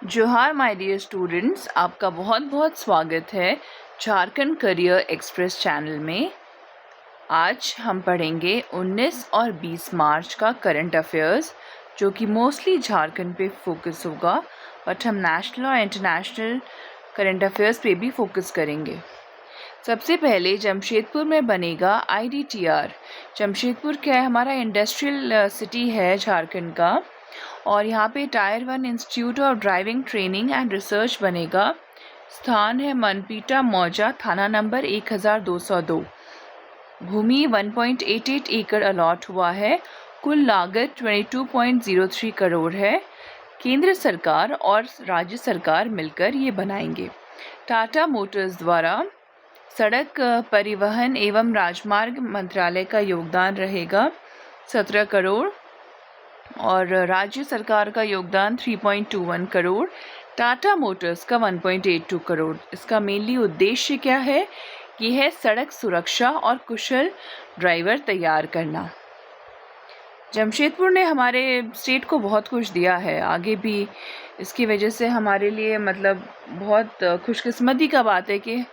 जोहार my dear students, आपका बहुत बहुत स्वागत है झारखंड करियर एक्सप्रेस चैनल में। आज हम पढ़ेंगे 19 और 20 मार्च का करंट अफेयर्स, जो कि मोस्टली झारखंड पे फोकस होगा, बट हम नेशनल और इंटरनेशनल करंट अफेयर्स पे भी फोकस करेंगे। सबसे पहले जमशेदपुर में बनेगा IDTR। जमशेदपुर क्या है, हमारा इंडस्ट्रियल सिटी है झारखंड का, और यहाँ पे tyre 1 institute of driving training and research बनेगा। स्थान है मनपीटा मौजा, थाना नंबर 1202। भूमि 1.88 एकड़ अलॉट हुआ है। कुल लागत 22.03 करोड़ है। केंद्र सरकार और राज्य सरकार मिलकर ये बनाएंगे। टाटा मोटर्स द्वारा सड़क परिवहन एवं राजमार्ग मंत्रालय का योगदान रहेगा 17 करोड़ और राज्य सरकार का योगदान 3.21 करोड़, टाटा मोटर्स का 1.82 करोड़। इसका मेनली उद्देश्य क्या है? ये है सड़क सुरक्षा और कुशल ड्राइवर तैयार करना। जमशेदपुर ने हमारे स्टेट को बहुत कुछ दिया है, आगे भी इसकी वजह से हमारे लिए मतलब बहुत खुशकिस्मती का बात है कि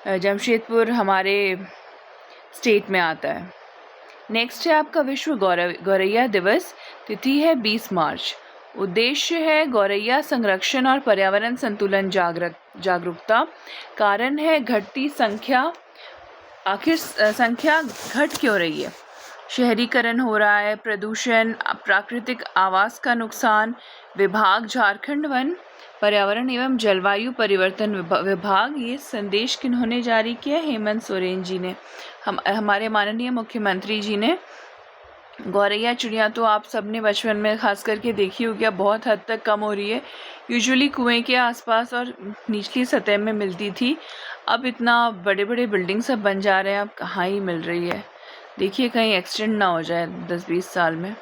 जमशेदपुर हमारे स्टेट में आता है। नेक्स्ट है आपका विश्व गौरैया दिवस। तिथि है 20 मार्च। उद्देश्य है गौरैया संरक्षण और पर्यावरण संतुलन जागरूकता। कारण है घटती संख्या। आखिर संख्या घट क्यों रही है? शहरीकरण हो रहा है, प्रदूषण, प्राकृतिक आवास का नुकसान। विभाग झारखंड वन पर्यावरण एवं जलवायु परिवर्तन विभाग। ये संदेश किन्होंने जारी किया? हेमंत सोरेन जी ने, हमारे माननीय मुख्यमंत्री जी ने। गौरैया चिड़िया तो आप सबने बचपन में खास करके देखी होगी, अब बहुत हद तक कम हो रही है। यूजुअली कुएं के आसपास और निचली सतह में मिलती थी, अब इतना बड़े बड़े बिल्डिंग सब बन जा रहे हैं, अब कहाँ ही मिल रही है। देखिए कहीं एक्सीडेंट ना हो जाए 10-20 साल में।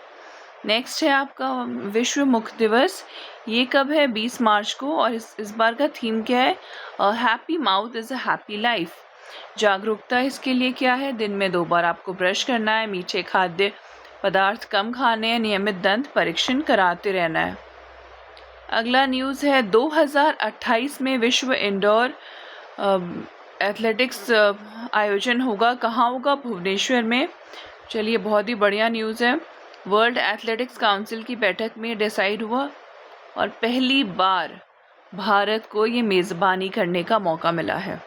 नेक्स्ट है आपका विश्व मुख दिवस। ये कब है? 20 मार्च को। और इस बार का थीम क्या है? Happy mouth is a happy life. जागरूकता इसके लिए क्या है? दिन में 2 बार आपको ब्रश करना है, मीठे खाद्य पदार्थ कम खाने हैं, नियमित दंत परीक्षण कराते रहना है। अगला न्यूज़ है 2028 में विश्व इंडोर एथलेटिक्स आयोजन होगा। कहाँ होगा? भुवनेश्वर में। चलिए बहुत ही बढ़िया न्यूज़ है। वर्ल्ड एथलेटिक्स काउंसिल की बैठक में डिसाइड हुआ और पहली बार भारत को ये मेज़बानी करने का मौका मिला है।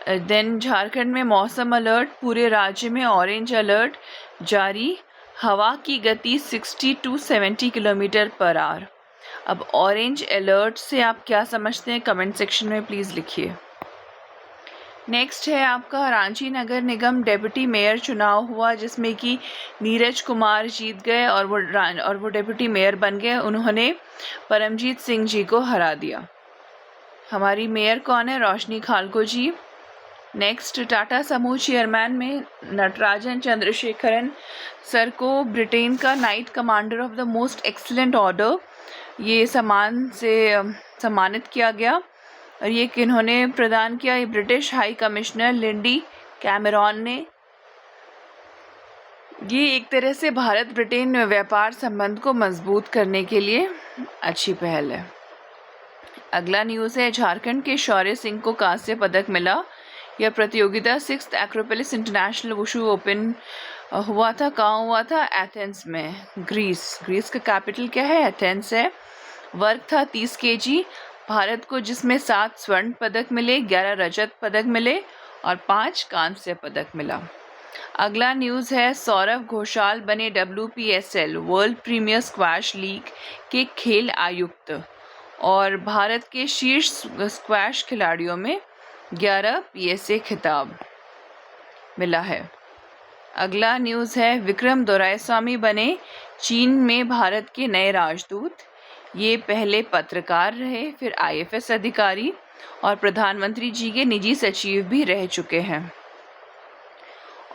देन झारखंड में मौसम अलर्ट, पूरे राज्य में ऑरेंज अलर्ट जारी। हवा की गति 60 to 70 किलोमीटर पर आवर। अब ऑरेंज अलर्ट से आप क्या समझते हैं? कमेंट सेक्शन में प्लीज़ लिखिए। नेक्स्ट है आपका रांची नगर निगम डेप्यूटी मेयर चुनाव हुआ, जिसमें कि नीरज कुमार जीत गए और वो डेप्यूटी मेयर बन गए। उन्होंने परमजीत सिंह जी को हरा दिया। हमारी मेयर कौन है? रोशनी खालको जी। नेक्स्ट, टाटा समूह चेयरमैन में नटराजन चंद्रशेखरन सर को ब्रिटेन का night commander of the most excellent order ये सम्मान से सम्मानित किया गया। और ये किन्होंने प्रदान किया? ये British high commissioner Lindy Cameron ने। ये एक तरह से भारत ब्रिटेन व्यापार संबंध को मजबूत करने के लिए अच्छी पहल है। अगला न्यूज़ है झारखंड के शौर्य सिंह को कांस्य पदक मिला। यह प्रतियोगिता 6th Acropolis international wushu open हुआ था। कहाँ हुआ था? एथेंस में, ग्रीस का कैपिटल क्या है? एथेंस है। वर्क था 30 kg। भारत को जिसमें 7 स्वर्ण पदक मिले, 11 रजत पदक मिले और 5 कांस्य पदक मिला। अगला न्यूज़ है सौरव घोषाल बने WPSL world premier squash league के खेल आयुक्त और भारत के शीर्ष स्क्वैश खिलाड़ियों में 11 PSA खिताब मिला है। अगला न्यूज़ है विक्रम दोराईस्वामी बने चीन में भारत के नए राजदूत। ये पहले पत्रकार रहे, फिर IFS अधिकारी और प्रधानमंत्री जी के निजी सचिव भी रह चुके हैं।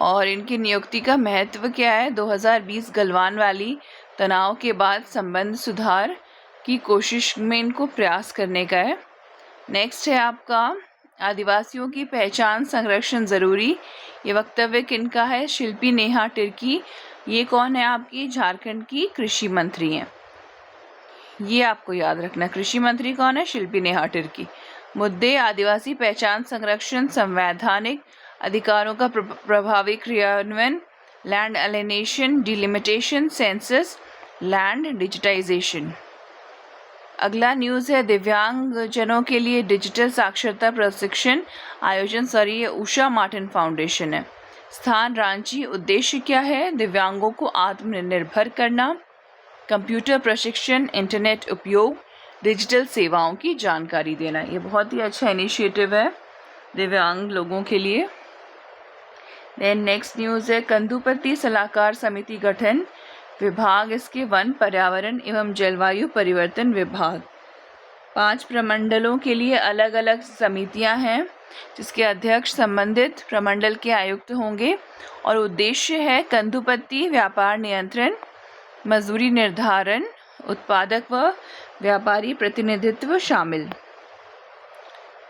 और इनकी नियुक्ति का महत्व क्या है? 2020 गलवान वैली तनाव के बाद संबंध सुधार की कोशिश में इनको प्रयास करने का है। नेक्स्ट है आपका आदिवासियों की पहचान संरक्षण ज़रूरी। ये वक्तव्य किनका है? शिल्पी नेहा टिर्की। ये कौन है? आपकी झारखंड की कृषि मंत्री हैं। ये आपको याद रखना। कृषि मंत्री कौन है? शिल्पी नेहा टिर्की। मुद्दे आदिवासी पहचान संरक्षण, संवैधानिक अधिकारों का प्रभावी क्रियान्वयन, land alienation, delimitation, census, land digitisation. अगला न्यूज़ है दिव्यांगजनों के लिए डिजिटल साक्षरता प्रशिक्षण आयोजन। सॉरी, ये उषा मार्टिन फाउंडेशन है। स्थान रांची। उद्देश्य क्या है? दिव्यांगों को आत्मनिर्भर करना, कंप्यूटर प्रशिक्षण, इंटरनेट उपयोग, डिजिटल सेवाओं की जानकारी देना। ये बहुत ही अच्छा इनिशिएटिव है दिव्यांग लोगों के लिए। देन नेक्स्ट न्यूज़ है कंदुपति सलाहकार समिति गठन। विभाग इसके वन, पर्यावरण एवं जलवायु परिवर्तन विभाग। 5 प्रमंडलों के लिए अलग अलग समितियां हैं जिसके अध्यक्ष संबंधित प्रमंडल के आयुक्त होंगे और उद्देश्य है कंदुपति व्यापार नियंत्रण, मजदूरी निर्धारण, उत्पादक व व्यापारी प्रतिनिधित्व शामिल।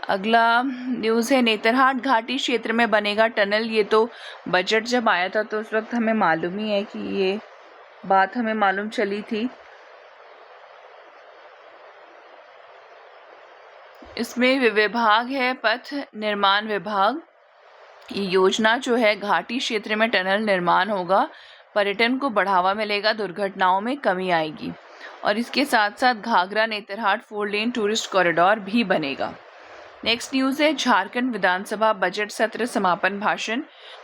अगला न्यूज़ है नेतरहाट घाटी क्षेत्र में बनेगा टनल। ये तो बजट जब आया था तो उस वक्त हमें मालूम ही है कि ये बात हमें मालूम चली थी। इसमें विभाग है पथ निर्माण विभाग। ये योजना जो है घाटी क्षेत्र में टनल निर्माण होगा, पर्यटन को बढ़ावा मिलेगा, दुर्घटनाओं में कमी आएगी और इसके साथ साथ घाघरा नेतरहाट 4 लेन टूरिस्ट कॉरिडोर भी बनेगा। नेक्स्ट न्यूज़ है झारखंड विधानसभा बजट सत्र समापन भाषण।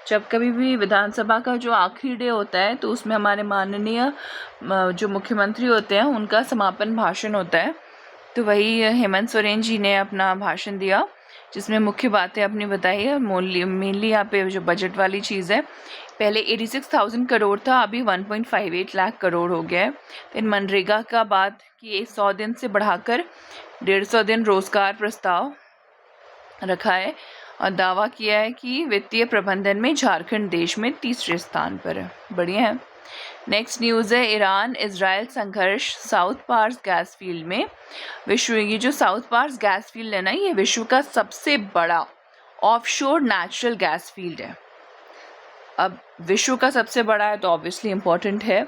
जब कभी भी विधानसभा का जो आखिरी डे होता है तो उसमें हमारे माननीय जो मुख्यमंत्री होते हैं उनका समापन भाषण होता है। तो वही हेमंत सोरेन जी ने अपना भाषण दिया जिसमें मुख्य बातें अपनी बताई है। मेनली यहाँ पे जो बजट वाली चीज़ है, पहले 86,000 करोड़ था, अभी 1.58 लाख करोड़ हो गया है। फिर मनरेगा का बात कि 100 दिन से बढ़ाकर 150 दिन रोजगार प्रस्ताव रखा है और दावा किया है कि वित्तीय प्रबंधन में झारखंड देश में 3रे स्थान पर है। बढ़िया है। नेक्स्ट न्यूज़ है ईरान इजराइल संघर्ष साउथ पार्स गैस फील्ड में। ये जो साउथ पार्स गैस फील्ड है ना, ये विश्व का सबसे बड़ा ऑफशोर नेचुरल गैस फील्ड है। अब विश्व का सबसे बड़ा है तो ऑब्वियसली इम्पोर्टेंट है।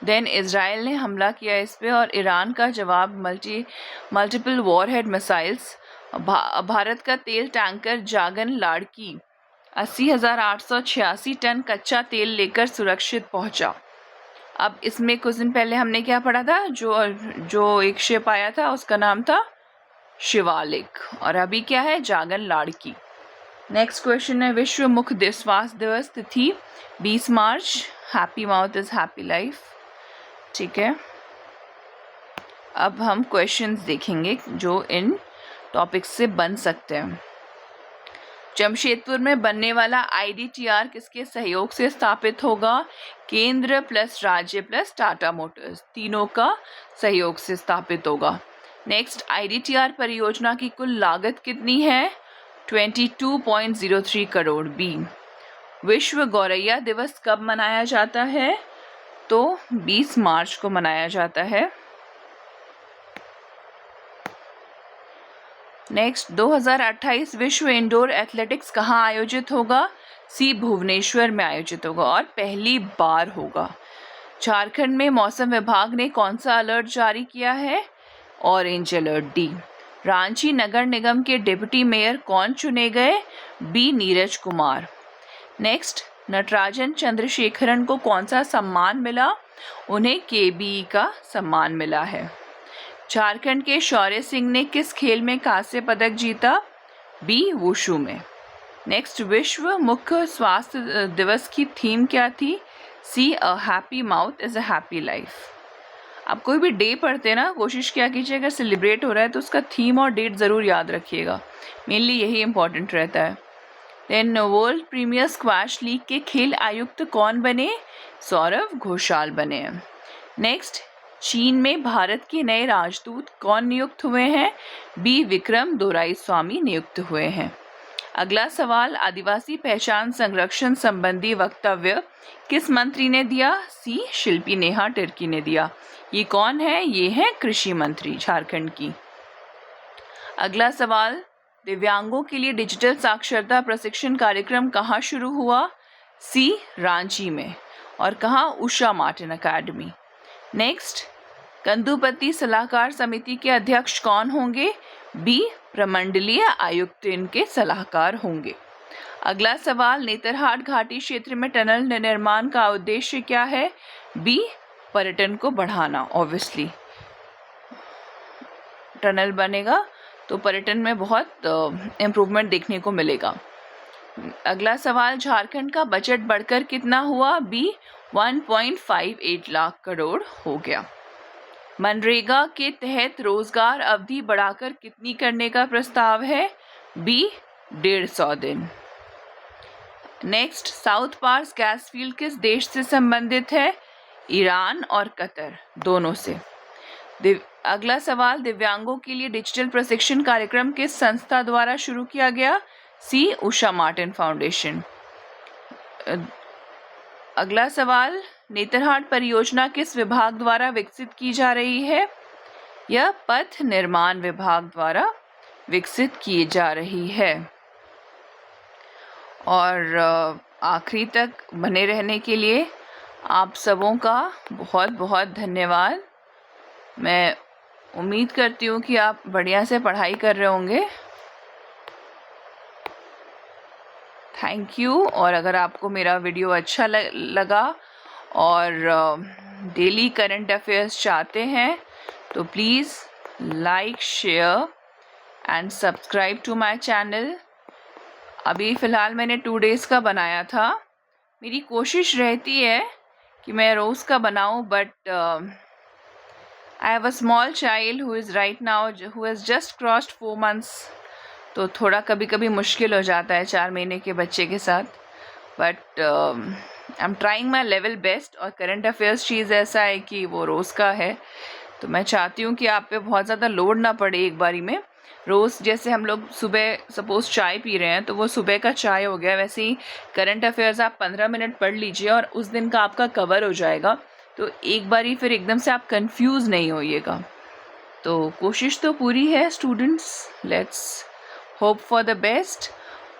देन इजराइल ने हमला किया इस पे और ईरान का जवाब मल्टीपल वॉरहेड मिसाइल्स। भारत का तेल टैंकर जागन लाड़की 80,886 टन कच्चा तेल लेकर सुरक्षित पहुंचा। अब इसमें कुछ दिन पहले हमने क्या पढ़ा था, जो एक शिप आया था उसका नाम था शिवालिक और अभी क्या है, जागन लाड़की। नेक्स्ट क्वेश्चन है विश्व मुख श्वास दिवस तिथि 20 मार्च। Happy mouth is happy life. ठीक है, अब हम क्वेश्चंस देखेंगे जो इन टॉपिक्स से बन सकते हैं। जमशेदपुर में बनने वाला IDTR किसके सहयोग से स्थापित होगा? केंद्र प्लस राज्य प्लस टाटा मोटर्स, तीनों का सहयोग से स्थापित होगा। नेक्स्ट, IDTR परियोजना की कुल लागत कितनी है? 22.03 करोड़। बी, विश्व गौरैया दिवस कब मनाया जाता है? तो 20 मार्च को मनाया जाता है। नेक्स्ट, 2028 विश्व इंडोर एथलेटिक्स कहाँ आयोजित होगा? सी, भुवनेश्वर में आयोजित होगा और पहली बार होगा। झारखंड में मौसम विभाग ने कौन सा अलर्ट जारी किया है? Orange alert. डी, रांची नगर निगम के डिप्टी मेयर कौन चुने गए? बी, नीरज कुमार। नेक्स्ट, नटराजन चंद्रशेखरन को कौन सा सम्मान मिला? उन्हें KBE का सम्मान मिला है। झारखंड के शौर्य सिंह ने किस खेल में कांस्य पदक जीता? बी, वुशु में। नेक्स्ट, विश्व मुख स्वास्थ्य दिवस की थीम क्या थी? See, a happy mouth is a happy life. आप कोई भी डे पढ़ते हैं ना, कोशिश क्या कीजिए अगर सेलिब्रेट हो रहा है तो उसका थीम और डेट ज़रूर याद रखिएगा, मेनली यही इंपॉर्टेंट रहता है। Then, world premier squash league के खेल आयुक्त कौन बने? सौरव घोषाल बने हैं। नेक्स्ट, चीन में भारत के नए राजदूत कौन नियुक्त हुए हैं? बी, विक्रम दोराईस्वामी नियुक्त हुए हैं। अगला सवाल, आदिवासी पहचान संरक्षण संबंधी वक्तव्य किस मंत्री ने दिया? सी, शिल्पी नेहा टिर्की ने दिया। ये कौन है? ये है कृषि मंत्री झारखंड की। अगला सवाल, दिव्यांगों के लिए डिजिटल साक्षरता प्रशिक्षण कार्यक्रम कहाँ शुरू हुआ? सी, रांची में। और कहाँ? Usha Martin academy. नेक्स्ट, कंदुपति सलाहकार समिति के अध्यक्ष कौन होंगे? बी, प्रमंडलीय आयुक्त इनके सलाहकार होंगे। अगला सवाल, नेतरहाट घाटी क्षेत्र में टनल निर्माण का उद्देश्य क्या है? बी, पर्यटन को बढ़ाना। ऑब्वियसली टनल बनेगा तो पर्यटन में बहुत इम्प्रूवमेंट देखने को मिलेगा। अगला सवाल, झारखंड का बजट बढ़कर कितना हुआ? बी, 1.58 लाख करोड़ हो गया। मनरेगा के तहत रोजगार अवधि बढ़ाकर कितनी करने का प्रस्ताव है? बी, 150 दिन। Next, South Pars gas field किस देश से संबंधित है? ईरान और कतर, दोनों से। अगला सवाल, दिव्यांगों के लिए डिजिटल प्रशिक्षण कार्यक्रम किस संस्था द्वारा शुरू किया गया? सी, उषा मार्टिन फाउंडेशन। अगला सवाल, नेतरहाट परियोजना किस विभाग द्वारा विकसित की जा रही है? यह पथ निर्माण विभाग द्वारा विकसित की जा रही है। और आखिरी तक बने रहने के लिए आप सबों का बहुत बहुत धन्यवाद। मैं उम्मीद करती हूँ कि आप बढ़िया से पढ़ाई कर रहे होंगे। Thank you. और अगर आपको मेरा वीडियो अच्छा लगा और डेली करंट अफेयर्स चाहते हैं तो please like, share and subscribe to my channel. अभी फ़िलहाल मैंने 2 डेज़ का बनाया था। मेरी कोशिश रहती है कि मैं रोज़ का बनाऊं, but I have a small child who is right now who has just crossed 4 months, तो थोड़ा कभी कभी मुश्किल हो जाता है 4 महीने के बच्चे के साथ, but I am trying my level best. और करंट अफेयर्स चीज़ ऐसा है कि वो रोज़ का है, तो मैं चाहती हूँ कि आप पे बहुत ज़्यादा लोड ना पड़े एक बारी में। रोज़ जैसे हम लोग सुबह सपोज़ चाय पी रहे हैं तो वो सुबह का चाय हो गया, वैसे ही करंट अफेयर्स आप 15 मिनट पढ़ लीजिए और उस दिन का आपका कवर हो जाएगा। तो एक बारी फिर एकदम से आप कंफ्यूज नहीं होइएगा। तो कोशिश तो पूरी है students, let's hope for the best.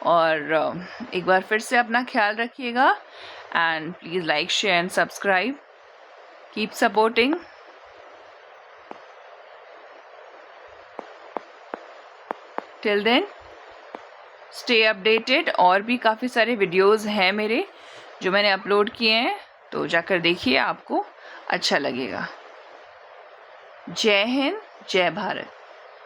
और एक बार फिर से अपना ख्याल रखिएगा and please like, share and subscribe. Keep supporting. Till then stay updated. और भी काफ़ी सारे वीडियोस हैं मेरे जो मैंने अपलोड किए हैं, तो जाकर देखिए, आपको अच्छा लगेगा। जय हिंद, जय भारत।